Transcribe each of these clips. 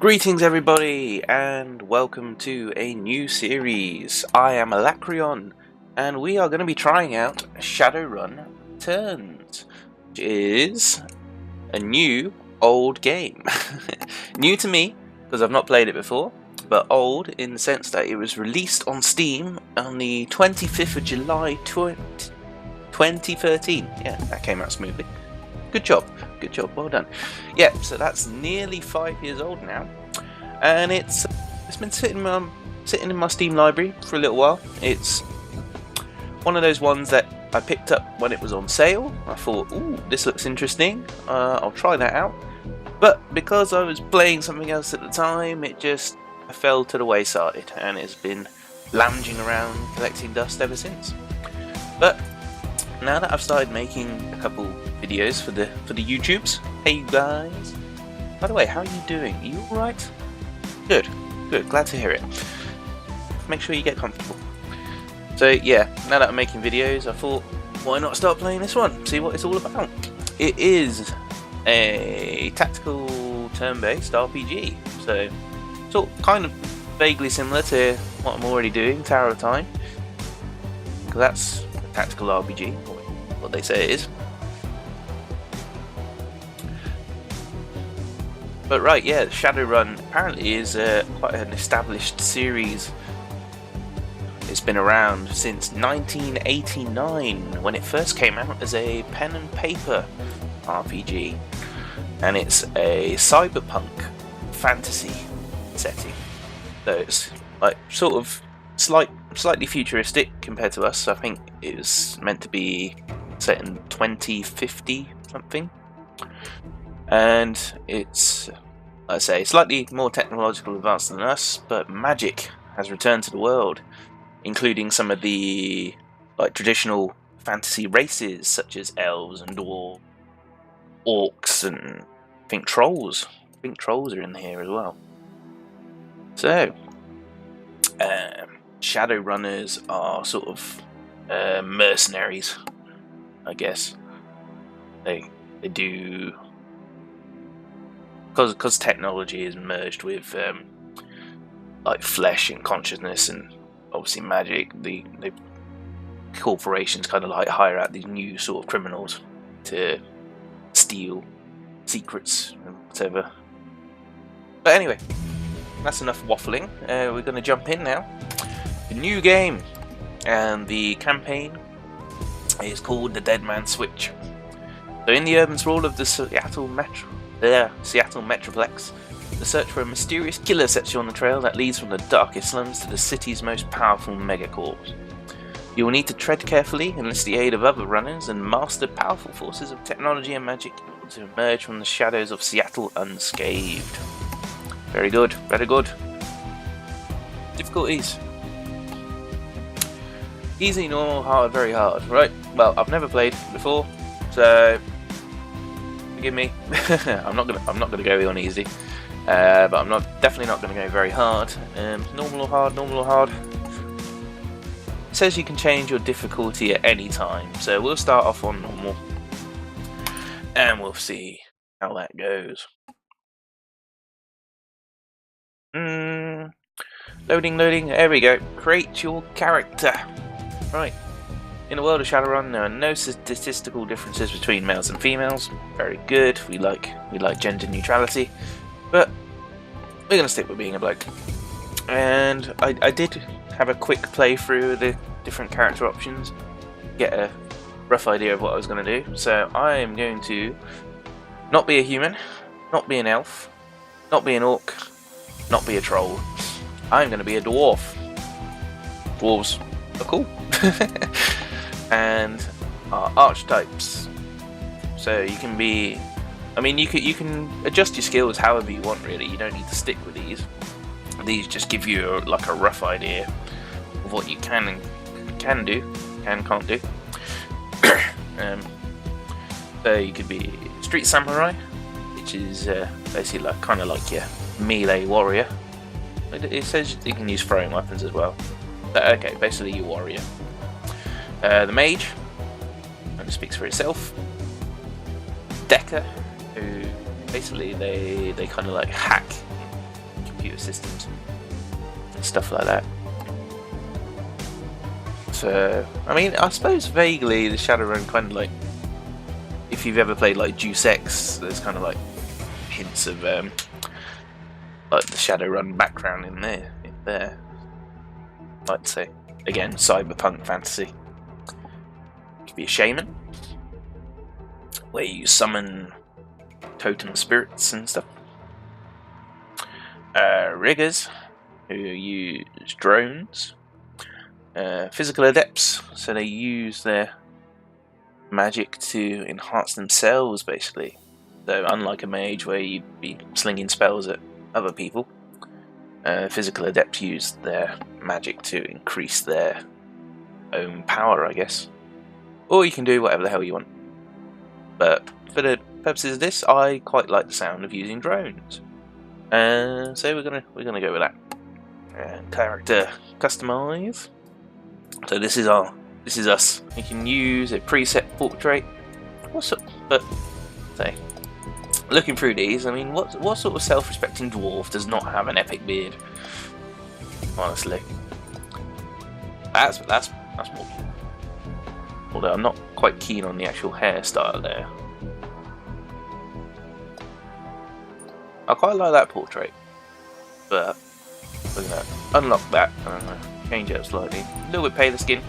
Greetings everybody, and welcome to a new series. I am Alakrion, and we are going to be trying out Shadowrun Returns, which is a new, old game. New to me, because I've not played it before, but old in the sense that it was released on Steam on the 25th of July 2013. Yeah, that came out smoothly. Good job, well done. Yeah, so that's nearly 5 years old now, and it's been sitting in my Steam library for a little while. It's one of those ones that I picked up when it was on sale. I thought, ooh, this looks interesting, I'll try that out. But because I was playing something else at the time, I fell to the wayside, and it's been lounging around collecting dust ever since. But now that I've started making a couple videos for the YouTubes, hey you guys. By the way, how are you doing? Are you alright? Good, glad to hear it. Make sure you get comfortable. So yeah, now that I'm making videos, I thought, why not start playing this one? See what it's all about. It is a tactical turn-based RPG, so kind of vaguely similar to what I'm already doing, Tower of Time, because that's a tactical RPG, what they say it is. But right, yeah, Shadowrun apparently is quite an established series. It's been around since 1989, when it first came out as a pen and paper RPG, and it's a cyberpunk fantasy setting. So it's like sort of slightly futuristic compared to us. I think it was meant to be set in 2050 something. And it's, like I say, slightly more technological advanced than us, but magic has returned to the world, including some of the traditional fantasy races such as Elves and Dwarves, Orks, and I think Trolls. I think Trolls are in here as well. So, Shadowrunners are sort of mercenaries, I guess. They do, because technology is merged with flesh and consciousness and obviously magic. The corporations kind of hire out these new sort of criminals to steal secrets and whatever. But anyway, that's enough waffling. We're going to jump in now. The new game, and the campaign is called The Dead Man's Switch. So in the urban sprawl of the Seattle Metroplex, the search for a mysterious killer sets you on the trail that leads from the darkest slums to the city's most powerful megacorps. You will need to tread carefully, enlist the aid of other runners, and master powerful forces of technology and magic to emerge from the shadows of Seattle unscathed. Very good, very good. Difficulties. Easy, normal, hard, very hard. Right, well, I've never played before, so forgive me. I'm not gonna go on easy, but I'm definitely not gonna go very hard. Normal or hard, normal or hard. It says you can change your difficulty at any time, so we'll start off on normal, and we'll see how that goes. Loading. There we go. Create your character. Right. In the world of Shadowrun, there are no statistical differences between males and females. Very good. We like gender neutrality, but we're gonna stick with being a bloke. And I did have a quick playthrough of the different character options, get a rough idea of what I was gonna do. So I am going to not be a human, not be an elf, not be an orc, not be a troll. I'm going to be a dwarf. Dwarves are cool. And our archetypes. So you can be, you can adjust your skills however you want, really. You don't need to stick with these. These just give you a rough idea of what you can can't do. So you could be street samurai, which is basically kind of like your melee warrior. It says you can use throwing weapons as well. But okay, basically your warrior. The mage, and it speaks for itself. Decker, who basically they kind of hack computer systems and stuff like that. So, I mean, I suppose vaguely the Shadowrun kind of like, if you've ever played like Deus Ex, there's kind of like hints of like the Shadowrun background in there. I'd say, again, cyberpunk fantasy. Could be a shaman, where you summon totem spirits and stuff. Riggers, who use drones. Physical adepts, so they use their magic to enhance themselves, basically. So unlike a mage where you'd be slinging spells at other people, physical adepts use their magic to increase their own power, I guess. Or you can do whatever the hell you want. But for the purposes of this, I quite like the sound of using drones. So we're gonna go with that. Character customize. So this is us. You can use a preset portrait. But say, looking through these, I mean, what sort of self-respecting dwarf does not have an epic beard? Honestly, that's more. Although I'm not quite keen on the actual hairstyle there. I quite like that portrait, but we're gonna unlock that and change it up slightly. A little bit paler skin.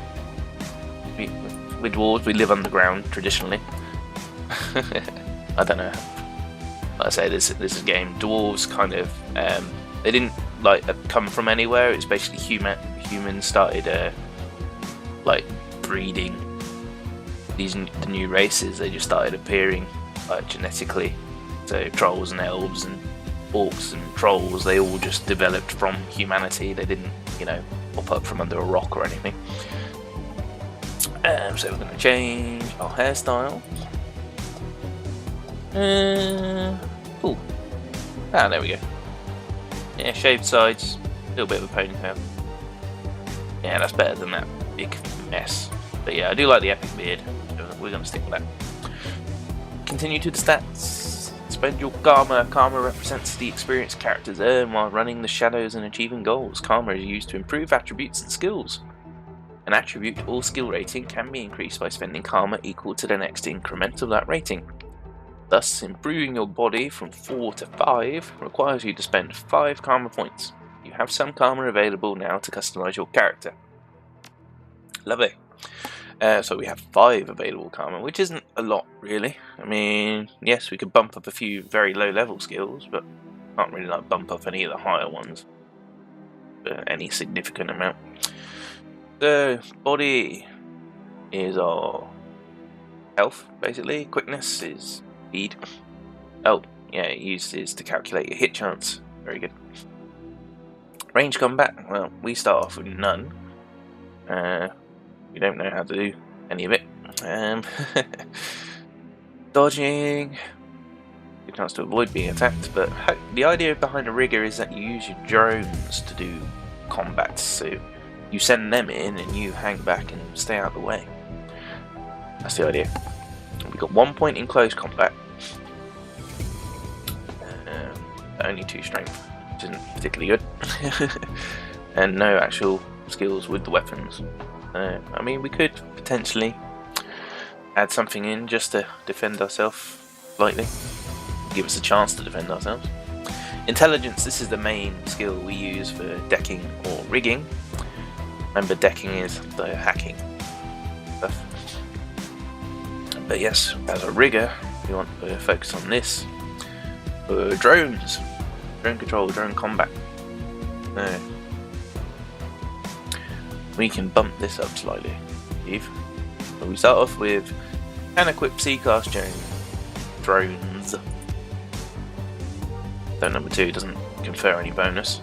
With dwarves, we live underground traditionally. I don't know. Like I say, this is a game. Dwarves kind of they didn't like come from anywhere. It's basically humans started like breeding the new races. They just started appearing like genetically. So trolls and elves and orcs and trolls, they all just developed from humanity. They didn't, pop up from under a rock or anything. So we're going to change our hairstyle. Cool. There we go. Yeah, shaved sides, a little bit of a ponytail. Yeah, that's better than that big mess. But yeah, I do like the epic beard. So we're going to stick with that. Continue to the stats. Spend your karma. Karma represents the experience characters earn while running the shadows and achieving goals. Karma is used to improve attributes and skills. An attribute or skill rating can be increased by spending karma equal to the next increment of that rating. Thus, improving your body from 4 to 5 requires you to spend 5 karma points. You have some karma available now to customize your character. Lovely. So we have 5 available karma, which isn't a lot, really. I mean, yes, we could bump up a few very low-level skills, but can't really bump up any of the higher ones for any significant amount. The body is our health, basically. Quickness is speed. Oh, yeah, it uses to calculate your hit chance. Very good. Range combat. Well, we start off with none. We don't know how to do any of it. Dodging. Good chance to avoid being attacked, but the idea behind a rigger is that you use your drones to do combat. So you send them in and you hang back and stay out of the way. That's the idea. We've got 1 point in close combat. Only 2 strength, which isn't particularly good. And no actual skills with the weapons. I mean, we could potentially add something in just to defend ourselves slightly. Give us a chance to defend ourselves. Intelligence, this is the main skill we use for decking or rigging. Remember, decking is the hacking stuff. But yes, as a rigger, we want to focus on this. Drones. Drone control, drone combat. We can bump this up slightly, Steve. So we start off with an equip C-class drones. Though number 2 doesn't confer any bonus.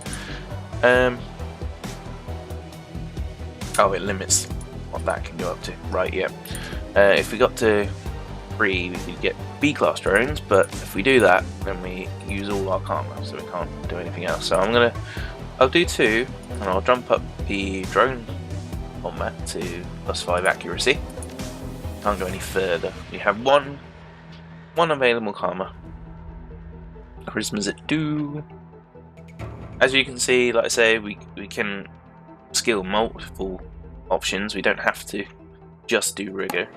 Oh, it limits what that can go up to. Right, yeah. If we got to 3, we could get B-class drones, but if we do that, then we use all our karma, so we can't do anything else. So I'll do 2, and I'll jump up the drone combat to +5 accuracy. Can't go any further. We have one available karma. Charisma's at 2. as you can see, like I say, we can skill multiple options. We don't have to just do rigor,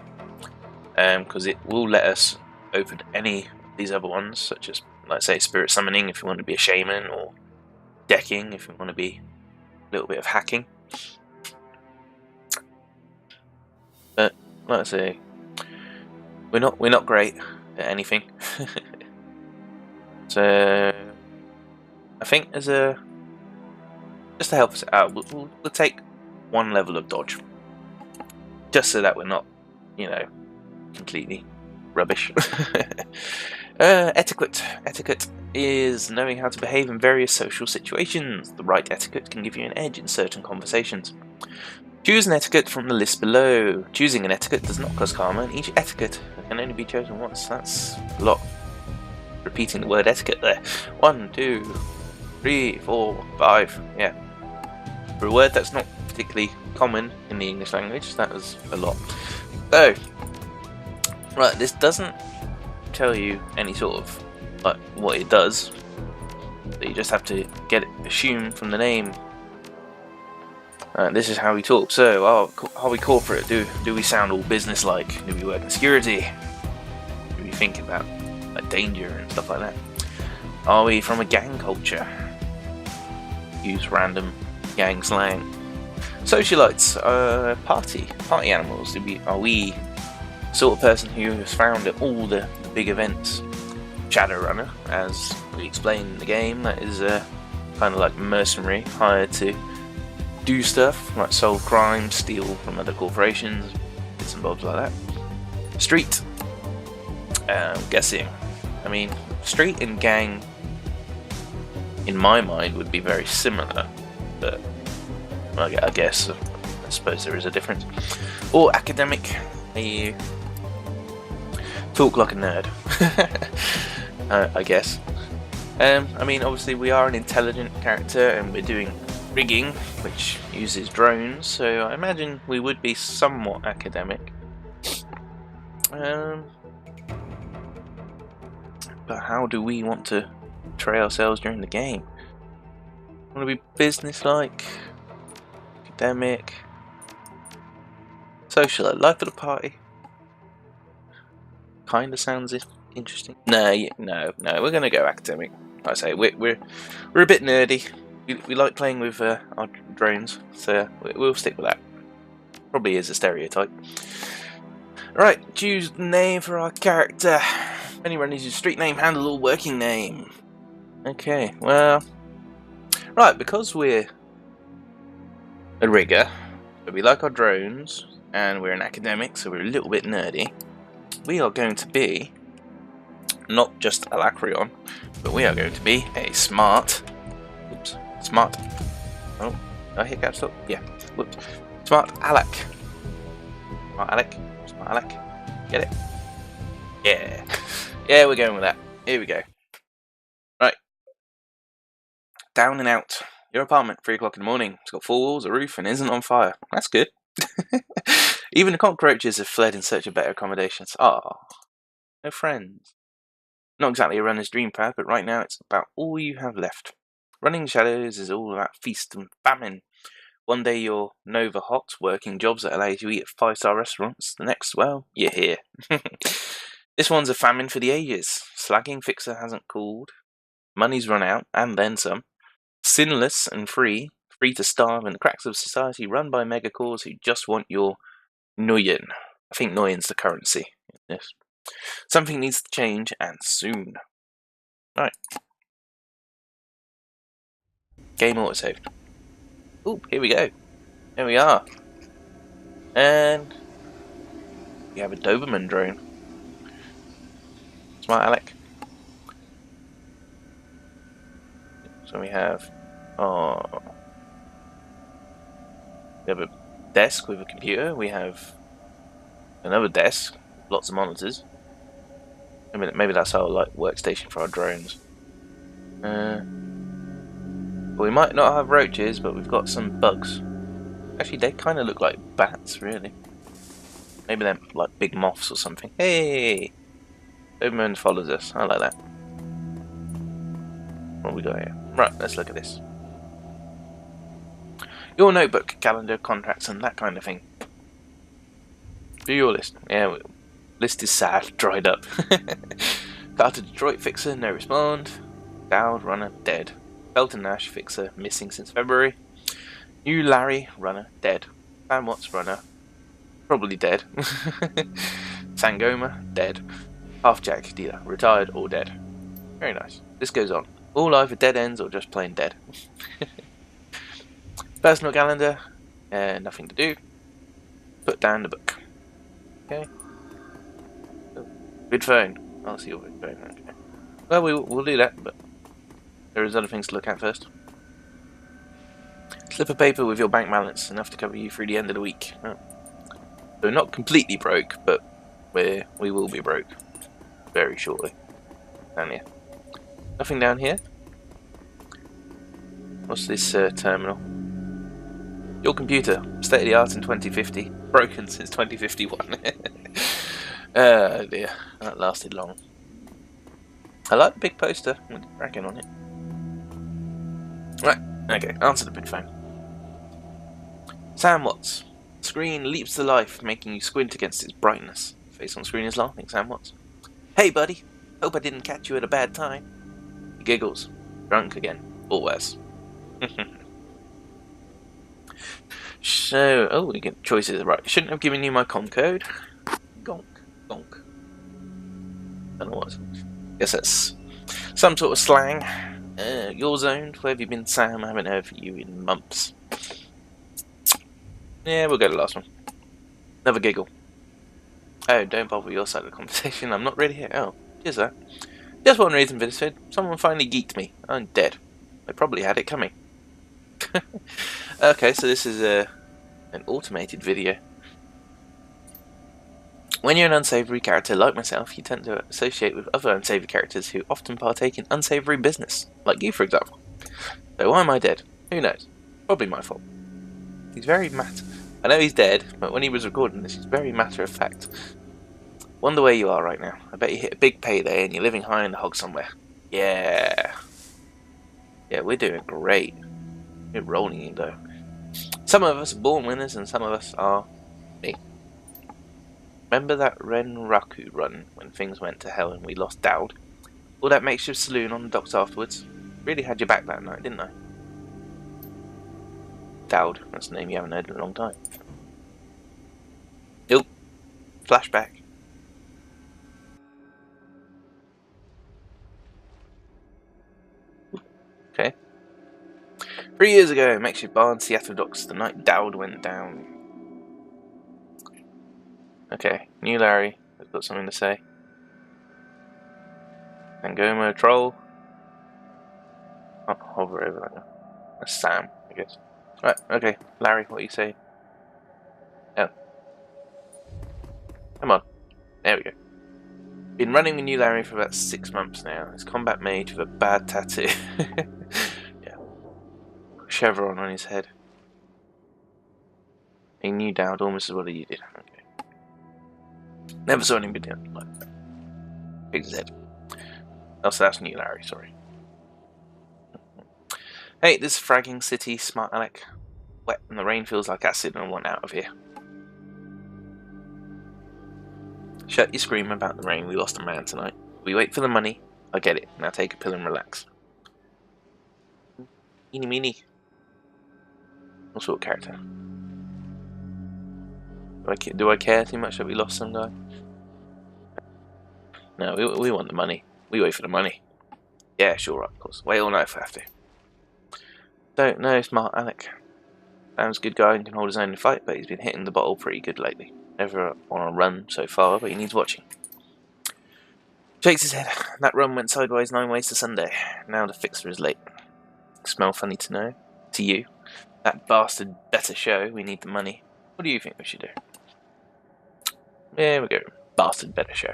because it will let us open any of these other ones, such as, like say, spirit summoning if you want to be a shaman, or decking if you want to be a little bit of hacking. But like I say, we're not great at anything. So I think as just to help us out, we'll take one level of dodge, just so that we're not, you know, completely rubbish. Etiquette. Etiquette is knowing how to behave in various social situations. The right etiquette can give you an edge in certain conversations. Choose an etiquette from the list below. Choosing an etiquette does not cost karma, and each etiquette can only be chosen once. That's a lot. Repeating the word etiquette there. 1, 2, 3, 4, 5. Yeah. For a word that's not particularly common in the English language, that was a lot. So, right, this doesn't tell you any sort of like what it does, but you just have to get it assumed from the name. This is how we talk. So, are we corporate? Do we sound all business-like? Do we work in security? Do we think about like danger and stuff like that? Are we from a gang culture? Use random gang slang. Socialites, party animals. Are we the sort of person who is found at all the big events? Shadowrunner, as we explained in the game, that is kind of like mercenary, hired to do stuff like solve crimes, steal from other corporations, bits and bobs like that. Street, guessing. I mean, street and gang, in my mind, would be very similar, but I guess I suppose there is a difference. Or academic, you talk like a nerd. I guess. I mean, obviously we are an intelligent character and we're doing rigging, which uses drones, so I imagine we would be somewhat academic. But how do we want to portray ourselves during the game? Want to be business-like, academic, social, life of the party? Kind of sounds interesting. No, we're gonna go academic. Like I say, we're a bit nerdy. We like playing with our drones, so we'll stick with that. Probably is a stereotype. Right, choose name for our character. Anyone needs a street name, handle, or working name. Okay, well, right, because we're a rigger, but we like our drones, and we're an academic, so we're a little bit nerdy. We are going to be not just Alakrion, but we are going to be a smart. Oops, smart. Oh, did I hit caps lock? Yeah. Whoops. Smart Alak. Smart Alak. Smart Alak. Get it? Yeah. Yeah, we're going with that. Here we go. Right. Down and out. Your apartment, 3 o'clock in the morning. It's got 4 walls, a roof, and isn't on fire. That's good. Even the cockroaches have fled in search of better accommodations. Ah, no friends. Not exactly a runner's dream path, but right now it's about all you have left. Running shadows is all about feast and famine. One day you're Nova hot, working jobs that allow you to eat at 5-star restaurants. The next, well, you're here. This one's a famine for the ages. Slagging fixer hasn't called. Money's run out, and then some. Sinless and free to starve in the cracks of society, run by megacores who just want your Nuyen. I think Nuyen's the currency in this. Something needs to change, and soon. Right. Game autosave. Ooh, here we go. Here we are. And we have a Doberman drone. Smart Alec. So we have a desk with a computer. We have another desk, lots of monitors. Maybe that's our like workstation for our drones. We might not have roaches, but we've got some bugs. Actually, they kind of look like bats, really. Maybe they're like big moths or something. Hey! Doberman follows us. I like that. What have we got here? Right, let's look at this. Your notebook, calendar, contracts, and that kind of thing. View your list. Yeah, list is sad, dried up. Carter Detroit fixer, no respond. Dowd runner, dead. Felton Nash fixer, missing since February. New Larry runner, dead. Sam Watts runner, probably dead. Sangoma, dead. Half-Jack dealer, retired or dead. Very nice. This goes on. All either dead ends or just plain dead. Personal calendar, nothing to do. Put down the book. Okay. Oh, vid phone. I'll see your vid phone. Okay. Well, we'll do that, but there is other things to look at first. Slip of paper with your bank balance, enough to cover you through the end of the week. Oh. So not completely broke, but we will be broke very shortly. Down here. Nothing down here. What's this terminal? Your computer, state of the art in 2050, broken since 2051. Oh dear, that lasted long. I like the big poster with the dragon on it. Right, okay, answer the big phone. Sam Watts. Screen leaps to life, making you squint against its brightness. Face on screen is laughing, Sam Watts. Hey buddy, hope I didn't catch you at a bad time. He giggles. Drunk again, or worse. So, oh, we get choices right. Shouldn't have given you my com code. Gonk, gonk. Don't know what. Guess that's some sort of slang. You're zoned. Where have you been, Sam? I haven't heard from you in months. Yeah, we'll go to the last one. Another giggle. Oh, don't bother with your side of the conversation. I'm not really here. Oh, cheers, that. Just one reason for this vid. Someone finally geeked me. I'm dead. I probably had it coming. Okay, so this is an automated video. When you're an unsavory character like myself, you tend to associate with other unsavory characters who often partake in unsavory business, like you, for example. So why am I dead? Who knows? Probably my fault. He's very I know he's dead, but when he was recording this, he's very matter of fact. Wonder where you are right now. I bet you hit a big payday and you're living high in the hog somewhere. Yeah. Yeah, we're doing great. We're rolling in though. Some of us are born winners and some of us are me. Remember that Renraku run when things went to hell and we lost Dowd? All that makeshift saloon on the docks afterwards? Really had your back that night, didn't I? Dowd, that's a name you haven't heard in a long time. Nope. Flashback. Okay. 3 years ago, makeshift barn, Seattle docks, the night Dowd went down. Okay, new Larry has got something to say. Angoma, troll. Oh, hover over that one. That's Sam, I guess. Right, okay, Larry, what are you saying? Oh. Come on. There we go. Been running with new Larry for about 6 months now. His combat mage with a bad tattoo. Yeah. Chevron on his head. He knew Dowd almost as well as you did. Okay. Never saw anybody like that. Big Z. Oh, so that's new Larry, sorry. Hey, this is fragging city, smart Alec. Wet and the rain feels like acid and I want out of here. Shut your scream about the rain, we lost a man tonight. We wait for the money. I get it. Now take a pill and relax. Eeny meeny. What sort of character? Do I care too much that we lost some guy? No, we want the money. We wait for the money. Yeah, sure, of course. Wait all night if I have to. Don't know, smart Alec. Sam's a good guy and can hold his own in a fight, but he's been hitting the bottle pretty good lately. Never on a run so far, but he needs watching. Shakes his head. That run went sideways 9 ways to Sunday. Now the fixer is late. Smell funny to know? To you? That bastard better show. We need the money. What do you think we should do? There we go. Bastard better show.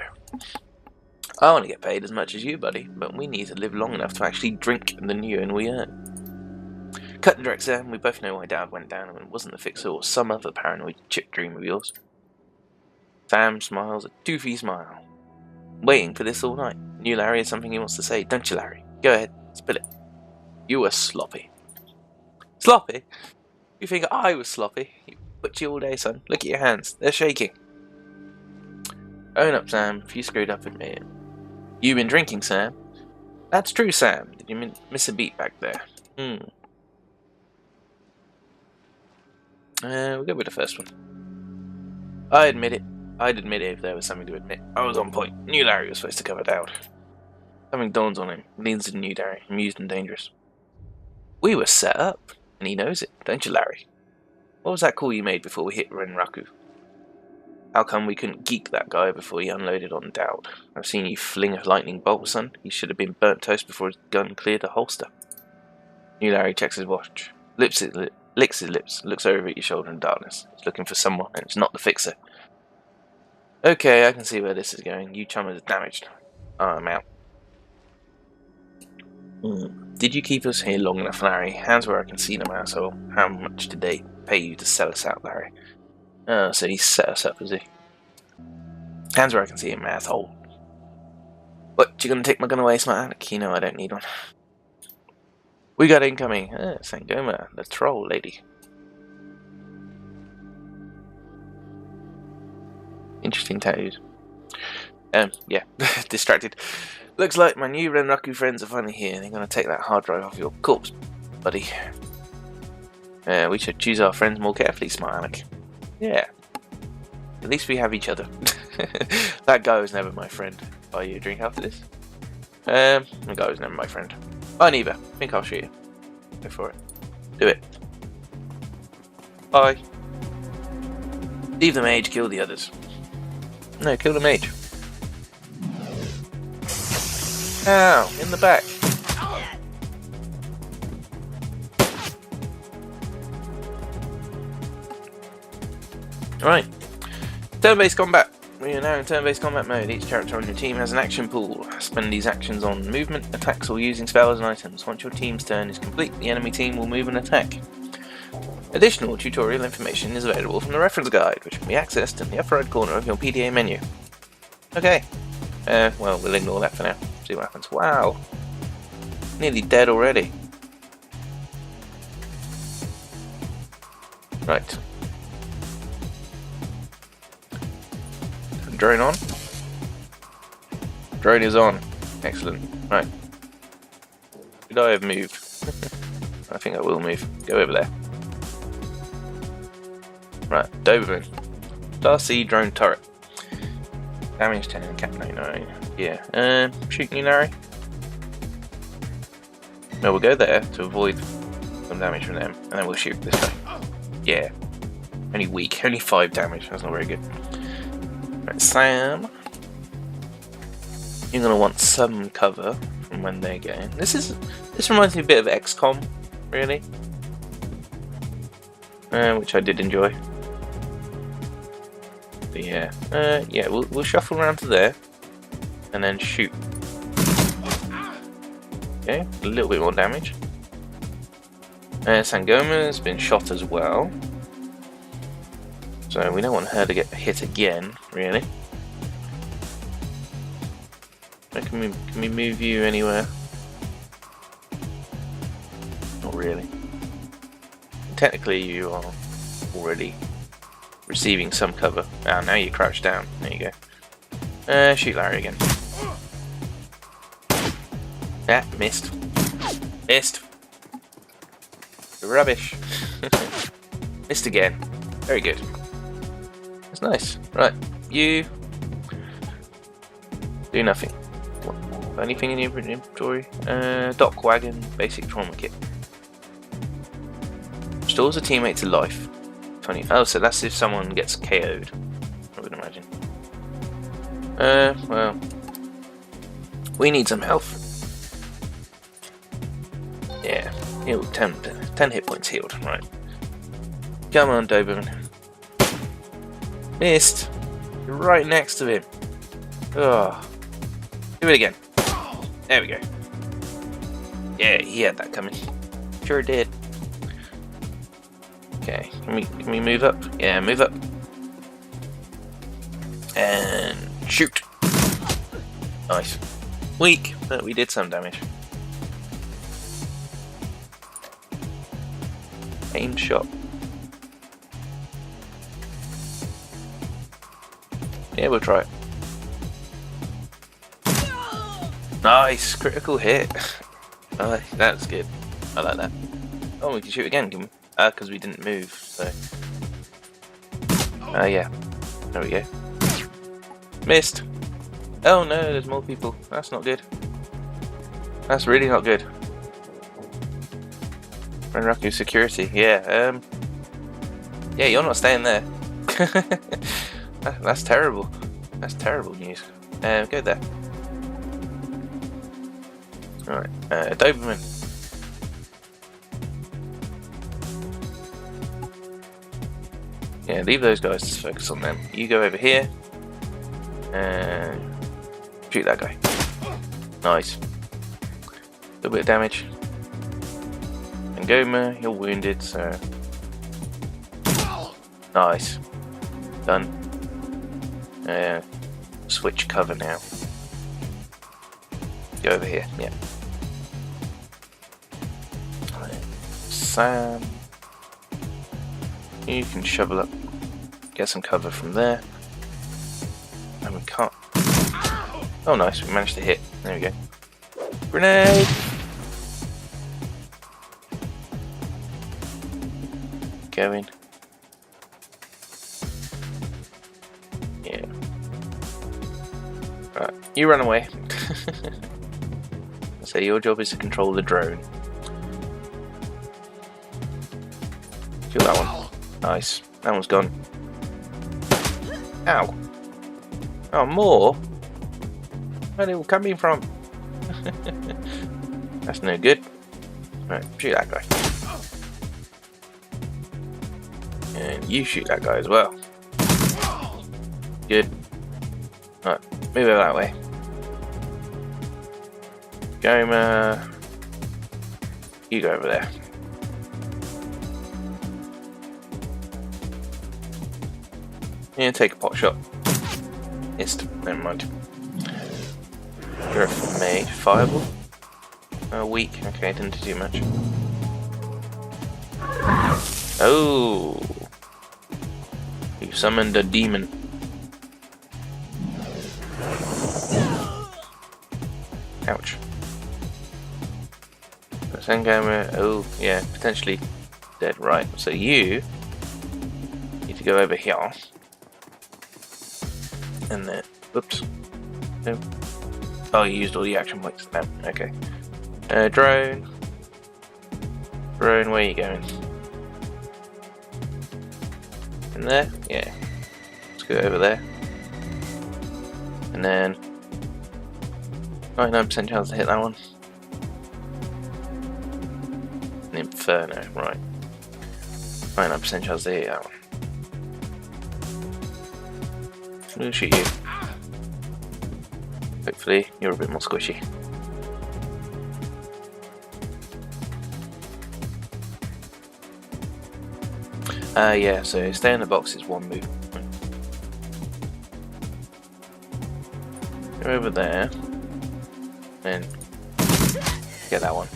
I want to get paid as much as you, buddy, but we need to live long enough to actually drink the new and we earn. Cut the direct there, and we both know why Dad went down and it wasn't the fixer or some other paranoid chip dream of yours. Sam smiles a toothy smile. Waiting for this all night. New Larry has something he wants to say, don't you, Larry? Go ahead, spill it. You were sloppy. Sloppy? You think I was sloppy? You put you all day, son. Look at your hands. They're shaking. Own up, Sam. If you screwed up, admit it. You been drinking, Sam? That's true, Sam. Did you miss a beat back there? We'll go with the first one. I admit it. I'd admit it if there was something to admit. I was on point. Knew Larry was supposed to cover Dowd. Something dawns on him. Leans to new Larry. Amused and dangerous. We were set up, and he knows it, don't you, Larry? What was that call you made before we hit Renraku? How come we couldn't geek that guy before he unloaded on Dowd? I've seen you fling a lightning bolt, son. He should have been burnt toast before his gun cleared the holster. New Larry checks his watch. Licks his lips. Looks over at your shoulder in darkness. He's looking for someone, and it's not the fixer. Okay, I can see where this is going. You chum is damaged. I'm out. Did you keep us here long enough, Larry? Hands where I can see them, asshole. How much did they pay you to sell us out, Larry? Oh, so he set us up, is he? Hands where I can see him, asshole. What, you gonna take my gun away, smart aleck? You know I don't need one. We got incoming. Sangoma, the troll lady. Interesting tattoos. Yeah, distracted. Looks like my new Renraku friends are finally here. They're gonna take that hard drive off your corpse, buddy. We should choose our friends more carefully, smart aleck. Yeah. At least we have each other. That guy was never my friend. Buy you a drink after this? The guy was never my friend. Bye, neither. Think I'll shoot you. Go for it. Do it. Bye. Leave the mage, kill the others. No, kill the mage. Ow, in the back. Alright. Turn-based combat. We are now in turn-based combat mode. Each character on your team has an action pool. Spend these actions on movement, attacks, or using spells and items. Once your team's turn is complete, the enemy team will move and attack. Additional tutorial information is available from the reference guide, which can be accessed in the upper right corner of your PDA menu. Okay. Well, we'll ignore that for now. See what happens. Wow. Nearly dead already. Right. Drone on. Drone is on. Excellent. Right. Should I have moved? I think I will move. Go over there. Right. Doberman. Darcy drone turret. Damage 10, cap 99. Yeah. Shooting you, Larry. No, we'll go there to avoid some damage from them, and then we'll shoot this guy. Yeah. Only weak. Only 5 damage. That's not very good. Right, Sam. You're gonna want some cover from when they're going. This reminds me a bit of XCOM, really. Which I did enjoy. But yeah. Yeah, we'll shuffle around to there. And then shoot. Okay, a little bit more damage. Sangoma's been shot as well. So we don't want her to get hit again, really. Can we move you anywhere? Not really. Technically you are already receiving some cover. Ah, now you crouch down. There you go. Shoot Larry again. Ah, missed. Missed. Rubbish. Missed again. Very good. That's nice. Right, you do nothing. What, anything in your inventory? Dock wagon, basic trauma kit. Restores a teammate to life. 20. Oh, so that's if someone gets KO'd. I would imagine. Well, we need some health. Yeah, healed. 10 hit points healed. Right. Come on, Doberman. Missed. You're right next to him. Oh. Do it again. There we go. Yeah, he had that coming. Sure did. Okay, can we move up? Yeah, move up. And shoot. Nice. Weak, but we did some damage. Aimed shot. Yeah, we'll try it. Nice! Critical hit! Oh, that's good. I like that. Oh, we can shoot again, can we? Because we didn't move, so... yeah. There we go. Missed! Oh no, there's more people. That's not good. That's really not good. Renraku security, yeah. Yeah, you're not staying there. That's terrible. That's terrible news. Go there. Alright, Doberman. Yeah, leave those guys to focus on them. You go over here and shoot that guy. Nice. A little bit of damage. And Goma, you're wounded, so nice. Done. Switch cover now. Go over here, yeah. Sam, you can shovel up, get some cover from there. And we can't. Oh nice, we managed to hit. There we go. Grenade! Going. Yeah. Right, you run away. So your job is to control the drone. Kill that one. Nice. That one's gone. Ow. Oh, more? Where are they all coming from? That's no good. Right, shoot that guy. And you shoot that guy as well. Good. Right, move over that way. Goma. You go over there. Yeah, take a pot shot. Missed. Never mind. You're a mage. Fireball? Weak. Okay, didn't do too much. Oh! You summoned a demon. Ouch. Sangama. Oh, yeah, potentially dead. Right. So you need to go over here. And then, whoops. No. Oh, you used all the action points. No, okay. Drone. Drone, where are you going? In there? Yeah. Let's go over there. And then 99% chance to hit that one. An Inferno, right. 99% chance to hit that one. We'll shoot you. Hopefully, you're a bit more squishy. Yeah, so stay in the box is one move. Go over there. And get that one.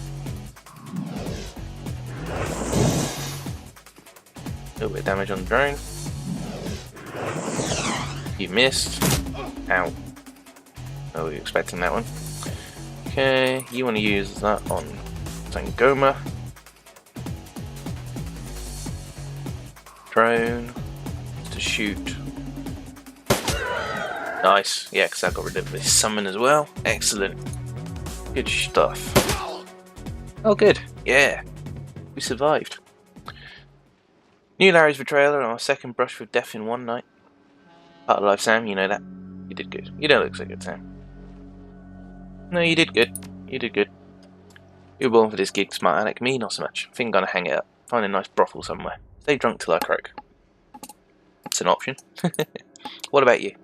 A little bit of damage on the drone. You missed. Ow. Oh, were you expecting that one? Okay, you want to use that on Sangoma. Drone to shoot. Nice. Yeah, because I got rid of this summon as well. Excellent. Good stuff. Oh, good. Yeah. We survived. Knew Larry's betrayal and our second brush with death in one night. Part of life, Sam, you know that. You did good. You don't look so good, Sam. No, you did good. You did good. You were born for this gig, smart Alec. Me, not so much. I think I'm gonna hang it up. Find a nice brothel somewhere. Stay drunk till I croak. It's an option. What about you?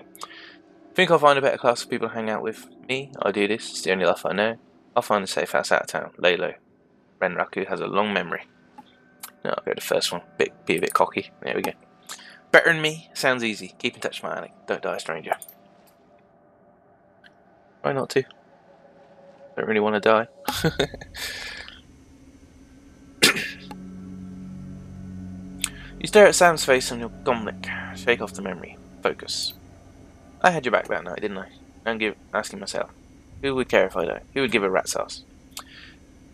Think I'll find a better class of people to hang out with? Me? I do this. It's the only life I know. I'll find a safe house out of town. Lay low. Renraku has a long memory. No, I'll go to the first one. Be a bit cocky. There we go. Better than me. Sounds easy. Keep in touch, my Alec. Don't die, stranger. Try not to. Don't really want to die. You stare at Sam's face on your gomlik. Shake off the memory. Focus. I had your back that night, didn't I? I'm asking myself, who would care if I don't? Who would give a rat's ass?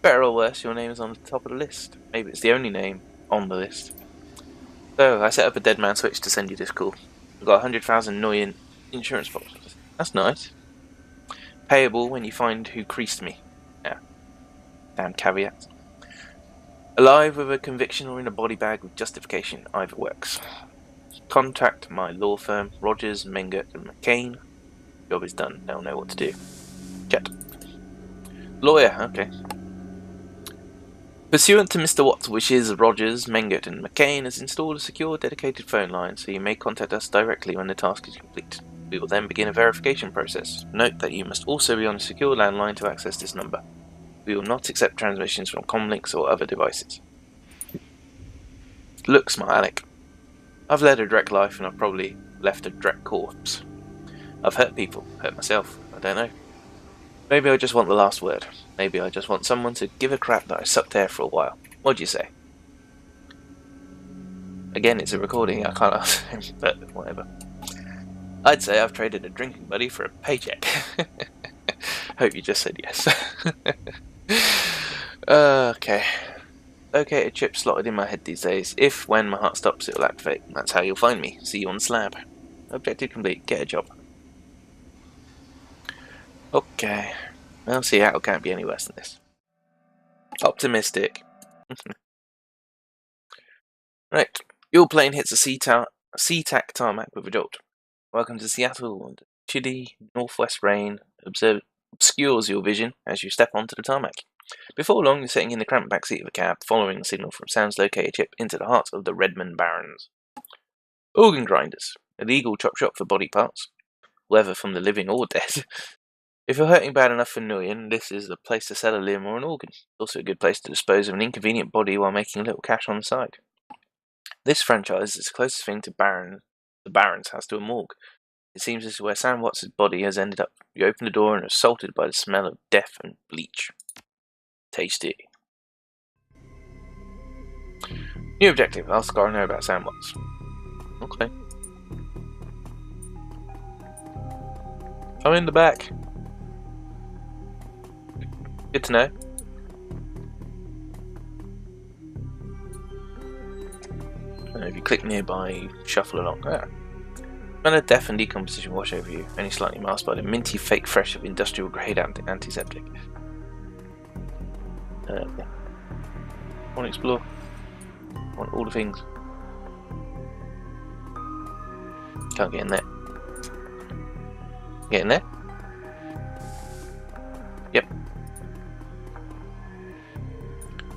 Better or worse, your name is on the top of the list. Maybe it's the only name on the list. So, I set up a dead man switch to send you this call. I've got 100,000 Noyan insurance policies. That's nice. Payable when you find who creased me. Yeah. Damn caveats. Alive with a conviction or in a body bag with justification, either works. Contact my law firm, Rogers, Mengert and McCain. Job is done. They'll know what to do. Chat. Lawyer, okay. Pursuant to Mr. Watt's wishes, Rogers, Mengert and McCain has installed a secure, dedicated phone line, so you may contact us directly when the task is complete. We will then begin a verification process. Note that you must also be on a secure landline to access this number. We will not accept transmissions from comlinks or other devices. Look, smart Alec. I've led a direct life and I've probably left a direct corpse. I've hurt people, hurt myself, I don't know. Maybe I just want the last word. Maybe I just want someone to give a crap that I sucked air for a while. What do you say? Again, it's a recording, I can't ask him, but whatever. I'd say I've traded a drinking buddy for a paycheck. Hope you just said yes. Okay. Okay, a chip slotted in my head these days. If, when my heart stops, it'll activate. That's how you'll find me. See you on the slab. Objective complete. Get a job. Okay. Well, Seattle can't be any worse than this. Optimistic. Right. Your plane hits a SeaTac tarmac with a jolt. Welcome to Seattle, and chilly northwest rain obscures your vision as you step onto the tarmac. Before long, you're sitting in the cramped backseat of a cab, following the signal from sounds locator chip into the heart of the Redmond Barrens. Organ grinders, a legal chop shop for body parts, whether from the living or dead. If you're hurting bad enough for Nguyen, this is the place to sell a limb or an organ. It's also a good place to dispose of an inconvenient body while making a little cash on the side. This franchise is the closest thing to the Barrens has to a morgue. It seems this is where Sam Watts' body has ended up. You open the door and are assaulted by the smell of death and bleach. Tasty. New objective. Ask Garner about Sam Watts. Okay. I'm in the back. Good to know. And if you click nearby, you shuffle along. Ah. Smell of death and decomposition wash over you, only slightly masked by the minty fake fresh of industrial grade antiseptic. Yeah. Want to explore? Want all the things? Can't get in there. Get in there? Yep.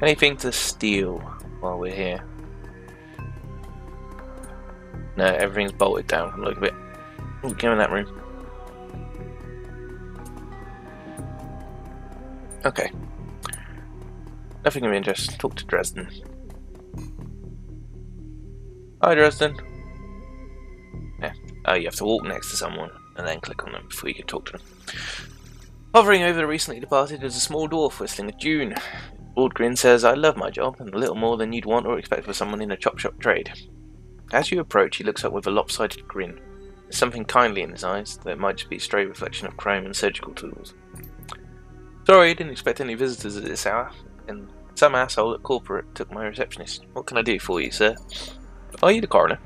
Anything to steal while we're here? No, everything's bolted down from the look of it. Oh, go in that room. Okay. Nothing of interest. Talk to Dresden. Hi, Dresden. Yeah. Oh, you have to walk next to someone and then click on them before you can talk to them. Hovering over the recently departed is a small dwarf whistling a tune. Broad grin says, I love my job, and a little more than you'd want or expect for someone in a chop shop trade. As you approach, he looks up with a lopsided grin. There's something kindly in his eyes, though it might just be a stray reflection of chrome and surgical tools. Sorry, didn't expect any visitors at this hour, and some asshole at corporate took my receptionist. What can I do for you, sir? Are you the coroner?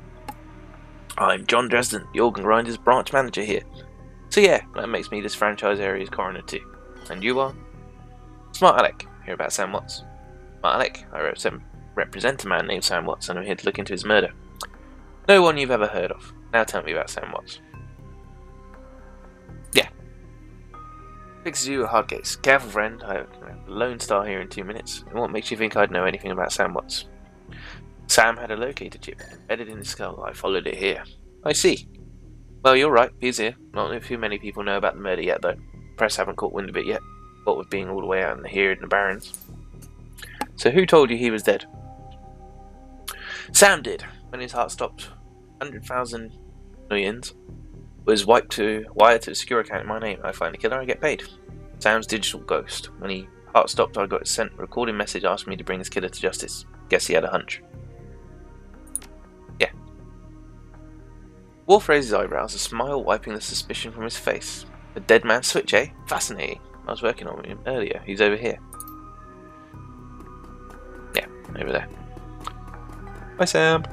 I'm John Dresden, the organ grinder's branch manager here. So yeah, that makes me this franchise area's coroner too. And you are? Smart Alec. Hear about Sam Watts? Smart Alec, I represent a man named Sam Watts, and I'm here to look into his murder. No one you've ever heard of. Now tell me about Sam Watts. Yeah. Fixes you a hard case. Careful, friend. I have a Lone Star here in 2 minutes. And what makes you think I'd know anything about Sam Watts? Sam had a locator chip embedded in his skull. I followed it here. I see. Well, you're right. He's here. Not too many people know about the murder yet, though. Press haven't caught wind of it yet. What with being all the way out here in the Barrens. So who told you he was dead? Sam did. When his heart stopped, 100,000 millions was wired to a secure account in my name. I find the killer, I get paid. Sam's digital ghost. When he heart stopped, I got sent a recording message asking me to bring his killer to justice. Guess he had a hunch. Yeah. Dwarf raised his eyebrows, a smile wiping the suspicion from his face. The dead man's switch, eh? Fascinating. I was working on him earlier. He's over here. Yeah, over there. Hi, Sam.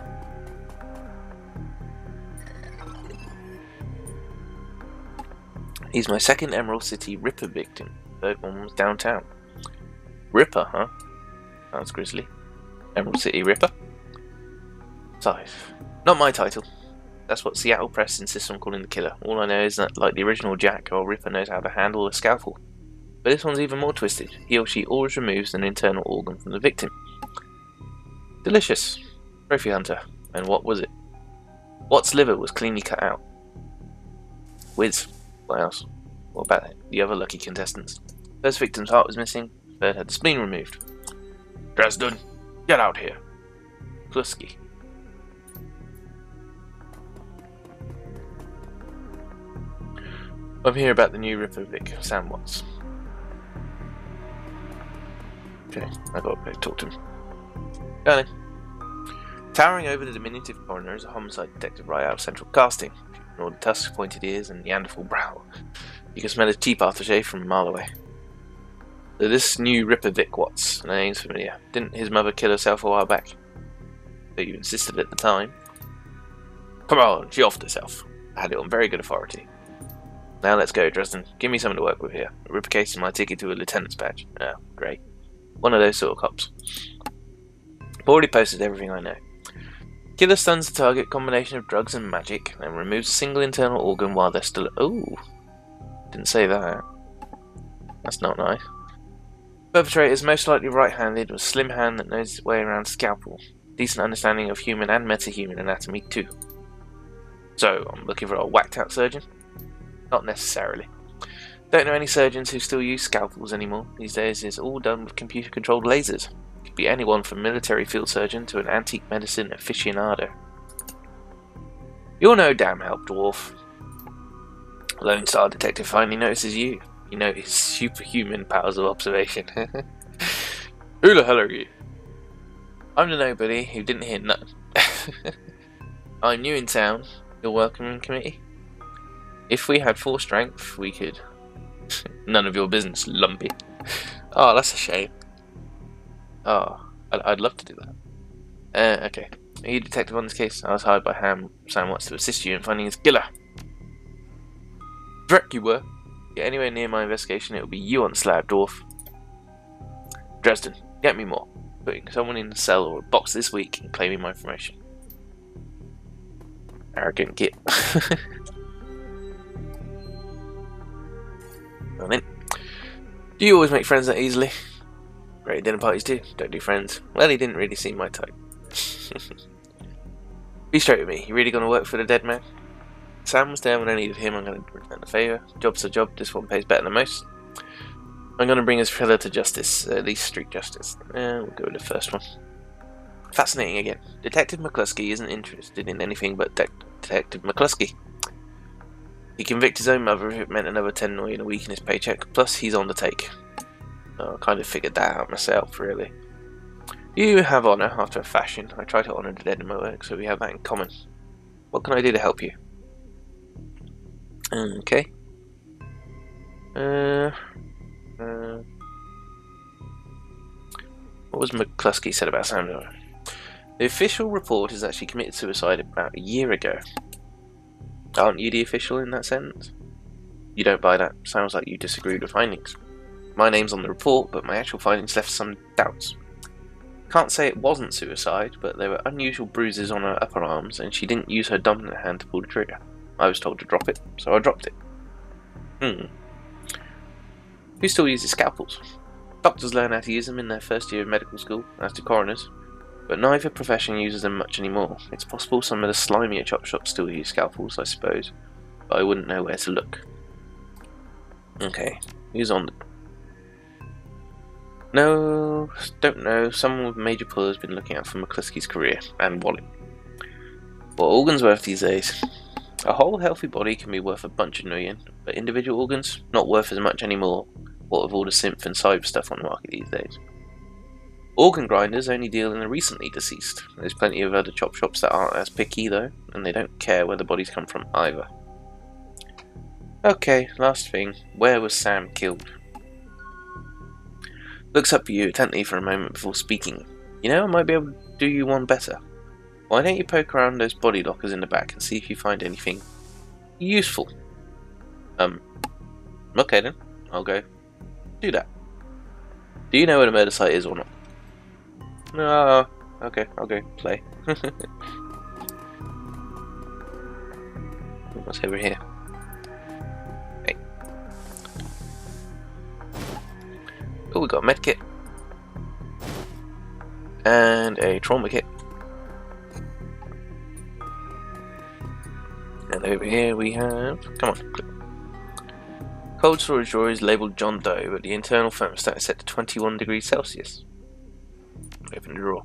He's my second Emerald City Ripper victim. Third one was downtown. Ripper, huh? Sounds grisly. Emerald City Ripper? Sorry. Not my title. That's what Seattle Press insists on calling the killer. All I know is that, like the original Jack, our Ripper knows how to handle a scalpel. But this one's even more twisted. He or she always removes an internal organ from the victim. Delicious. Trophy hunter. And what was it? Watt's liver was cleanly cut out. Whiz. What else? What about the other lucky contestants? First victim's heart was missing. Third had the spleen removed. Dresden, get out here. Kluski. I'm here about the new Ripper Vic, Sam Watts. Okay, I gotta talk to him. Go on. Towering over the diminutive coroner is a homicide detective right out of central casting. Ignore the tusk, pointed ears, and Neanderthal brow. You can smell his cheap aftershave from a mile away. So this new Ripper Vic Watts, the name's familiar. Didn't his mother kill herself a while back? Though you insisted at the time. Come on, she offered herself. I had it on very good authority. Now let's go, Dresden. Give me something to work with here. A Ripper case is my ticket to a lieutenant's badge. Oh, great. One of those sort of cops. I've already posted everything I know. Killer stuns the target, combination of drugs and magic, and removes a single internal organ while they're still... Ooh. Didn't say that. That's not nice. Perpetrator is most likely right-handed with a slim hand that knows its way around a scalpel. Decent understanding of human and metahuman anatomy too. So, I'm looking for a whacked-out surgeon? Not necessarily. Don't know any surgeons who still use scalpels anymore. These days it's all done with computer-controlled lasers. Could be anyone from military field surgeon to an antique medicine aficionado. You're no damn help, dwarf. Lone Star Detective finally notices you. You know his superhuman powers of observation. Who the hell are you? I'm the nobody who didn't hear nothing. I'm new in town. Your welcoming committee? If we had full strength, we could... None of your business, lumpy. Oh, that's a shame. Oh, I'd love to do that. Okay. Are you detective on this case? I was hired by Sam Watts to assist you in finding his killer. Dreck you were. Get anywhere near my investigation, it'll be you on the slab, dwarf. Dresden, get me more. Putting someone in a cell or a box this week and claiming my information. Arrogant git. Well then. Do you always make friends that easily? Great dinner parties too. Don't do friends. Well, he didn't really seem my type. Be straight with me. You really gonna work for the dead man? Sam was there when I needed him. I'm gonna return the favour. Job's a job. This one pays better than most. I'm gonna bring his fella to justice. At least street justice. We'll go with the first one. Fascinating again. Detective McCluskey isn't interested in anything but Detective McCluskey. He can convict his own mother if it meant another 10 million a week in his paycheck. Plus, he's on the take. I kind of figured that out myself, really. You have honour after a fashion. I try to honour the dead in my work, so we have that in common. What can I do to help you? Okay. What was McCluskey said about Sam? The official report is that she committed suicide about a year ago. Aren't you the official in that sentence? You don't buy that. Sounds like you disagree with the findings. My name's on the report, but my actual findings left some doubts. Can't say it wasn't suicide, but there were unusual bruises on her upper arms, and she didn't use her dominant hand to pull the trigger. I was told to drop it, so I dropped it. Who still uses scalpels? Doctors learn how to use them in their first year of medical school, as do coroners, but neither profession uses them much anymore. It's possible some of the slimier chop shops still use scalpels, I suppose, but I wouldn't know where to look. Okay, who's on the... No, don't know. Someone with major pull has been looking out for McCluskey's career and wallet. What organs worth these days? A whole healthy body can be worth a bunch of million, but individual organs not worth as much anymore. What with all the synth and cyber stuff on the market these days. Organ grinders only deal in the recently deceased. There's plenty of other chop shops that aren't as picky though, and they don't care where the bodies come from either. Okay, last thing. Where was Sam killed? Looks up at you intently for a moment before speaking. You know, I might be able to do you one better. Why don't you poke around those body lockers in the back and see if you find anything useful? Okay then. I'll go do that. Do you know what a murder site is or not? No. Okay, I'll go play. What's over here? Hey. Oh, we got a med kit. And a trauma kit. And over here we have... Come on, click. Cold storage drawer is labelled John Doe, but the internal thermostat is set to 21 degrees Celsius. Open the drawer.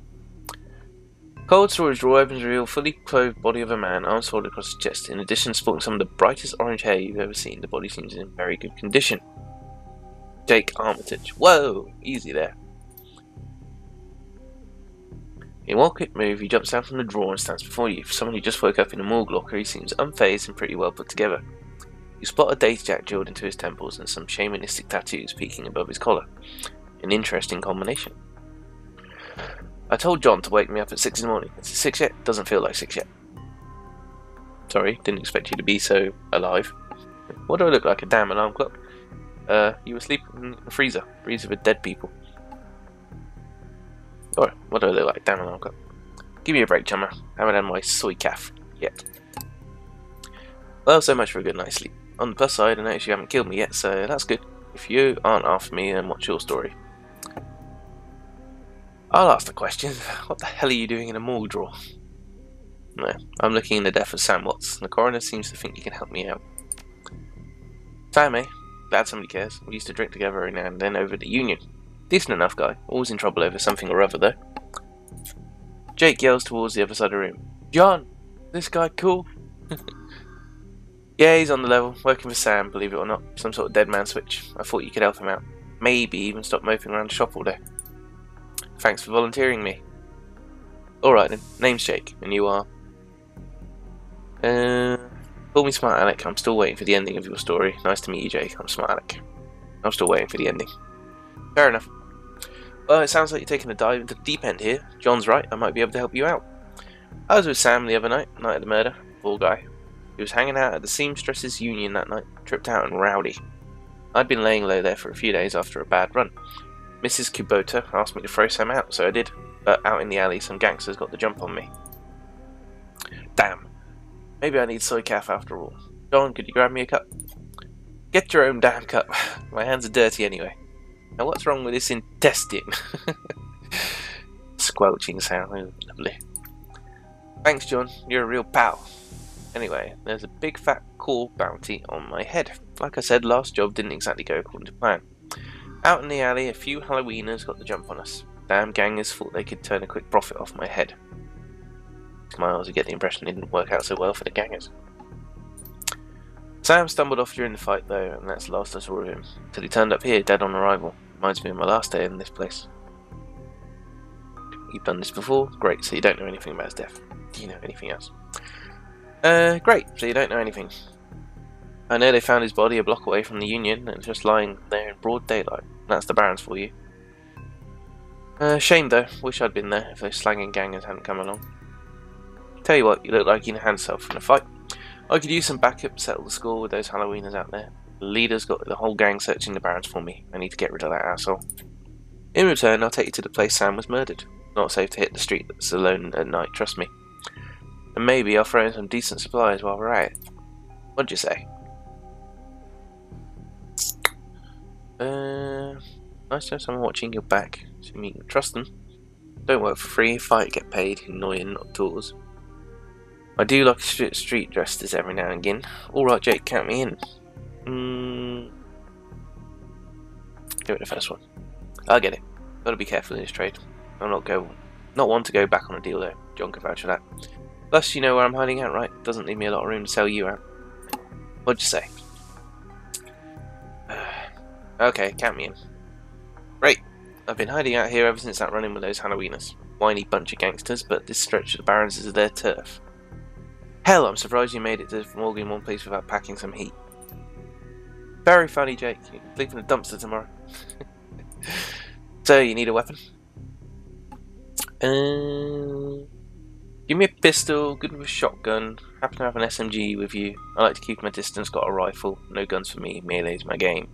Cold storage drawer opens to reveal a fully clothed body of a man, arms folded across his chest. In addition, sporting some of the brightest orange hair you've ever seen, the body seems in very good condition. Jake Armitage. Whoa! Easy there. In one quick move, he jumps down from the drawer and stands before you. For someone who just woke up in a morgue locker, he seems unfazed and pretty well put together. You spot a date jack drilled into his temples and some shamanistic tattoos peeking above his collar. An interesting combination. I told John to wake me up at 6 in the morning. Is it 6 yet? Doesn't feel like 6 yet. Sorry, didn't expect you to be so alive. What do I look like? A damn alarm clock? You were sleeping in a freezer. Freezer with dead people. Or, what do I look like? Damn alarm clock. Give me a break, chummer. Haven't had my soy calf yet. Well, so much for a good night's sleep. On the plus side, I notice you haven't killed me yet, so that's good. If you aren't after me, then what's your story? I'll ask the question. What the hell are you doing in a morgue drawer? No, I'm looking into the death of Sam Watts. The coroner seems to think you can help me out. Sam, eh? Glad somebody cares. We used to drink together every now and then over at the Union. Decent enough guy. Always in trouble over something or other, though. Jake yells towards the other side of the room. John! This guy cool? Yeah, he's on the level. Working for Sam, believe it or not. Some sort of dead man switch. I thought you could help him out. Maybe even stop moping around the shop all day. Thanks for volunteering me. Alright then. Name's Jake. And you are? Call me Smart Alec. I'm still waiting for the ending of your story. Nice to meet you, Jake. I'm Smart Alec. I'm still waiting for the ending. Fair enough. Well, it sounds like you're taking a dive into the deep end here. John's right. I might be able to help you out. I was with Sam the other night of the murder. Poor guy. He was hanging out at the Seamstresses Union that night, tripped out and rowdy. I'd been laying low there for a few days after a bad run. Mrs. Kubota asked me to throw Sam out, so I did. But out in the alley, some gangsters got the jump on me. Damn. Maybe I need soy calf after all. John, could you grab me a cup? Get your own damn cup. My hands are dirty anyway. Now what's wrong with this intestine? Squelching sound. Oh, lovely. Thanks, John. You're a real pal. Anyway, there's a big fat core bounty on my head. Like I said, last job didn't exactly go according to plan. Out in the alley, a few Halloweeners got the jump on us. Damn gangers thought they could turn a quick profit off my head. Smiles, you get the impression it didn't work out so well for the gangers. Sam stumbled off during the fight though, and that's the last I saw of him. Till he turned up here, dead on arrival. Reminds me of my last day in this place. You've done this before? Great, so you don't know anything about his death. Do you know anything else? Great, so you don't know anything. I know they found his body a block away from the Union, and just lying there in broad daylight. That's the Barrens for you. Shame though, wish I'd been there if those slanging gangers hadn't come along. Tell you what, you look like you can hand yourself in a fight. I could use some backup to settle the score with those Halloweeners out there. The leader's got the whole gang searching the Barrens for me. I need to get rid of that asshole. In return, I'll take you to the place Sam was murdered. Not safe to hit the street that's alone at night, trust me. And maybe I'll throw in some decent supplies while we're at it. What'd you say? Nice to have someone watching your back, so you can trust them. Don't work for free, fight, get paid, annoying, not tours. I do like a street dressers every now and again. Alright, Jake, count me in. Give it the first one. I'll get it. Gotta be careful in this trade. I'm not one to go back on a deal though. John can vouch for that. Plus, you know where I'm hiding out, right? Doesn't leave me a lot of room to sell you out. What'd you say? Okay, count me in. Great. I've been hiding out here ever since that run-in with those Halloweeners. Whiny bunch of gangsters, but this stretch of the Barrens is their turf. Hell, I'm surprised you made it to Morgan in one place without packing some heat. Very funny, Jake. You can sleep in the dumpster tomorrow. So, you need a weapon? Give me a pistol, good with a shotgun. Happen to have an SMG with you. I like to keep my distance, got a rifle. No guns for me, melee's my game.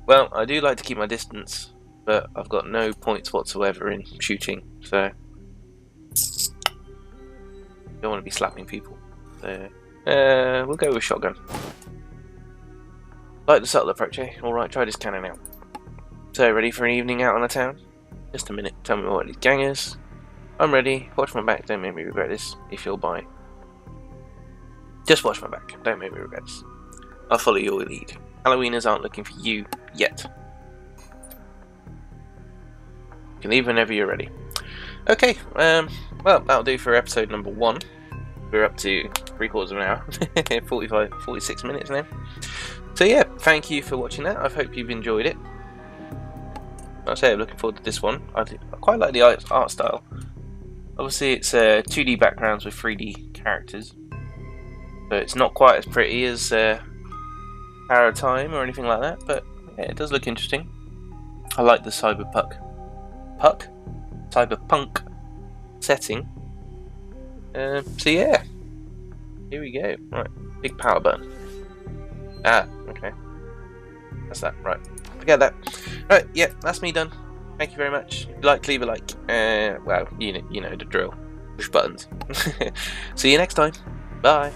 Well, I do like to keep my distance, but I've got no points whatsoever in shooting, so don't want to be slapping people. So, we'll go with shotgun. Like the subtle approach, eh? Alright, try this cannon out. So, ready for an evening out on the town? Just a minute, tell me what this gang is. I'm ready. Watch my back, don't make me regret this, if you'll buy. Just watch my back, don't make me regret this. I'll follow your lead. Halloweeners aren't looking for you yet. You can leave whenever you're ready. Okay, well, that'll do for episode number 1. We're up to 3/4 of an hour, 46 minutes now. So yeah, thank you for watching that. I hope you've enjoyed it. Like I say, I'm looking forward to this one. I quite like the art style. Obviously, it's 2D backgrounds with 3D characters, so it's not quite as pretty as Power of Time or anything like that, but yeah, it does look interesting. I like the cyberpunk setting. So yeah, here we go. Right, big power button. Ah, okay, that's that. Right, forget that. Right, yeah, that's me done. Thank you very much. If you like, leave a like. Well, you know the drill. Push buttons. See you next time. Bye.